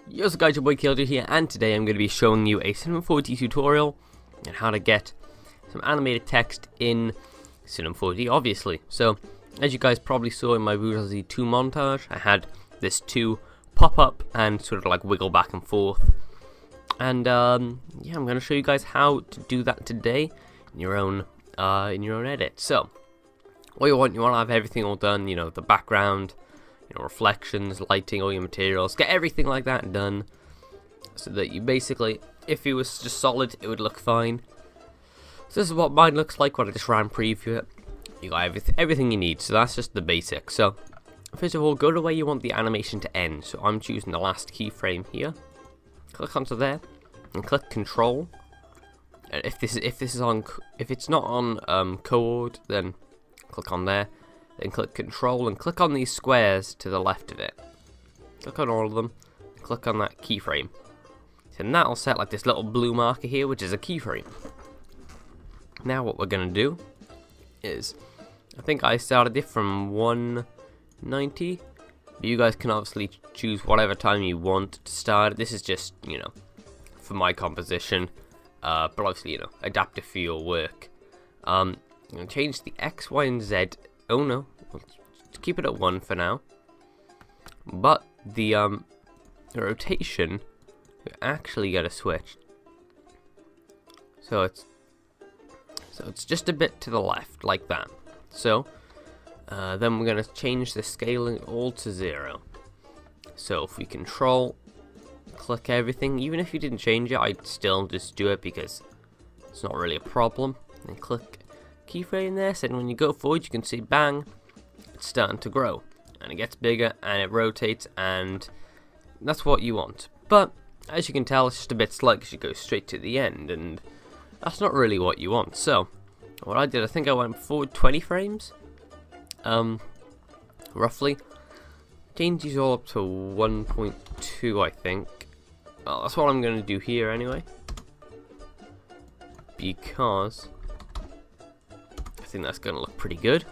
Yo, so guys, your boy vKilljoyy here, and today I'm going to be showing you a C4D tutorial on how to get some animated text in C4D, obviously. So, as you guys probably saw in my Bourgeoisie 2 montage, I had this 2 pop up and sort of like wiggle back and forth. And yeah, I'm going to show you guys how to do that today in your own edit. So, what you want to have everything all done, you know, the background, reflections, lighting, all your materials, get everything like that done, so that you basically, if it was just solid, it would look fine. So this is what mine looks like when I just ran preview it. You got everything you need, so that's just the basics. So first of all, go to where you want the animation to end. So I'm choosing the last keyframe here. Click onto there and click Control. If it's not on coord, then click on there. Then click Control and click on these squares to the left of it. Click on all of them. Click on that keyframe. And that'll set like this little blue marker here, which is a keyframe. Now what we're going to do is, I think I started it from 190. But you guys can obviously choose whatever time you want to start. This is just, you know, for my composition. But obviously, you know, adapt it for your work. I'm going to change the X, Y, and Z. Oh no, let's keep it at 1 for now. But the rotation, we're actually gonna switch. So it's just a bit to the left, like that. So then we're gonna change the scaling all to 0. So if we Control, click everything, even if you didn't change it, I'd still just do it because it's not really a problem. And click keyframe there, so when you go forward you can see bang, it's starting to grow and it gets bigger and it rotates, and that's what you want. But as you can tell, it's just a bit sluggish. You go straight to the end and that's not really what you want. So what I did, I think I went forward 20 frames roughly. Change these all up to 1.2, I think. Well, that's what I'm going to do here anyway, because I think that's going to look pretty good.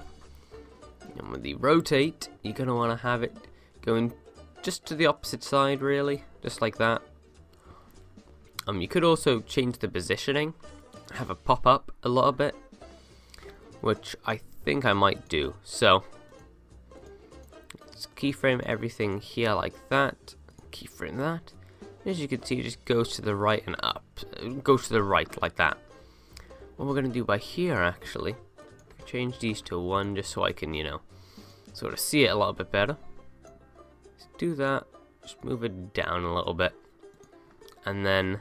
And with the rotate, you're going to want to have it going just to the opposite side, really, just like that. You could also change the positioning, have it pop up a little bit, which I think I might do. So let's keyframe everything here like that, keyframe that. As you can see, it just goes to the right and up, it goes to the right like that. What we're going to do by here, actually, change these to 1 just so I can, you know, sort of see it a little bit better. Let's do that, just move it down a little bit, and then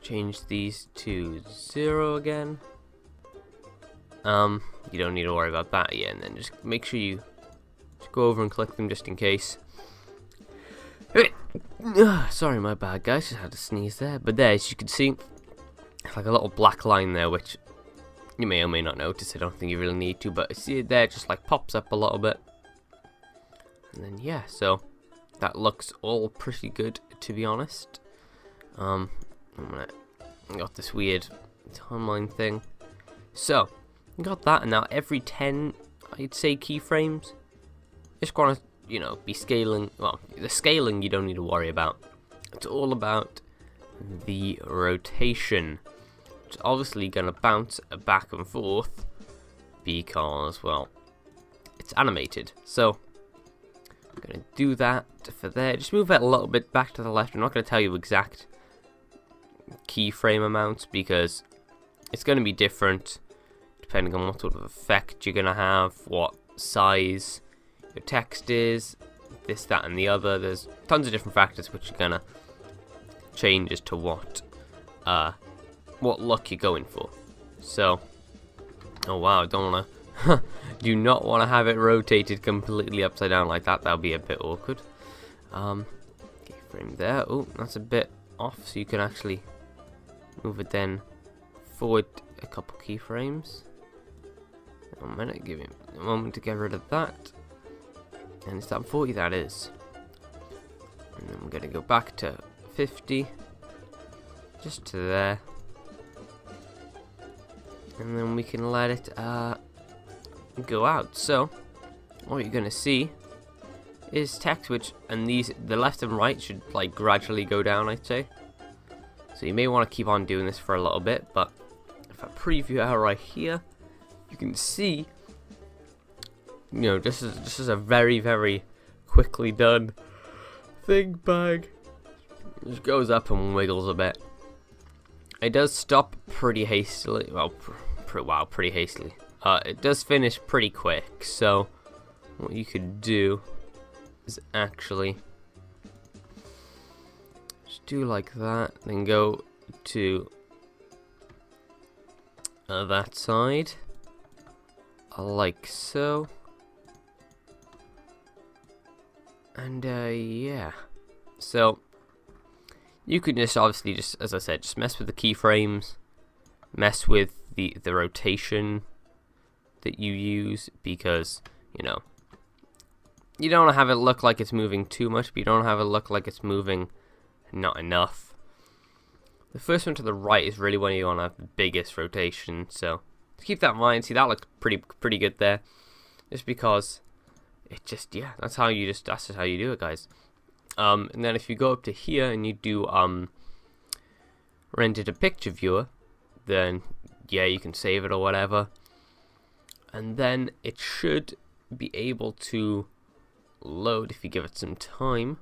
change these to 0 again. You don't need to worry about that yet, and then just make sure you just go over and click them just in case. Sorry, my bad, guys, just had to sneeze there. But there, as you can see, it's like a little black line there, which you may or may not notice. I don't think you really need to, but see it there, it just like pops up a little bit. And then yeah, so that looks all pretty good, to be honest. I got this weird timeline thing. So you got that, and now every 10, I'd say, keyframes, just gonna, you know, be scaling. Well, the scaling you don't need to worry about. It's all about the rotation. It's obviously going to bounce back and forth because, well, it's animated. So I'm going to do that for there. Just move it a little bit back to the left. I'm not going to tell you exact keyframe amounts because it's going to be different depending on what sort of effect you're going to have, what size your text is, this, that, and the other. There's tons of different factors which are going to change as to what look you're going for. So, oh wow, I don't want to do not want to have it rotated completely upside down like that. That'll be a bit awkward. Keyframe there. Oh, that's a bit off, so you can actually move it then forward a couple keyframes. A minute, give it a moment to get rid of that. And it's that 40, that is. And then we're going to go back to 50, just to there. And then we can let it go out. So what you're going to see is text, and the left and right should like gradually go down, I'd say. So you may want to keep on doing this for a little bit, but if I preview out right here, you can see, you know, this is a very, very quickly done thing. Bag just goes up and wiggles a bit. It does stop pretty hastily. Well, pretty hastily. It does finish pretty quick. So what you could do is actually just do like that, then go to that side, like so, and yeah. So you can just obviously just, as I said, just mess with the keyframes, mess with the rotation that you use, because you know you don't have it look like it's moving too much, but you don't have it look like it's moving not enough. The first one to the right is really when you want to have the biggest rotation, so keep that in mind. See, that looks pretty good there, just because it just, yeah, that's just how you do it, guys. And then if you go up to here and you do render to picture viewer, then yeah, you can save it or whatever, and then it should be able to load if you give it some time.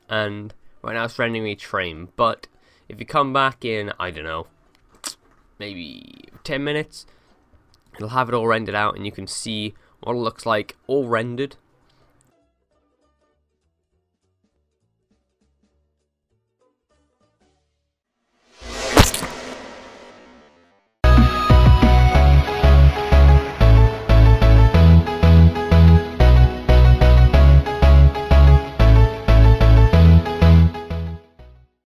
And right now it's rendering each frame, but if you come back in, I don't know, maybe 10 minutes, it'll have it all rendered out, and you can see what it looks like all rendered.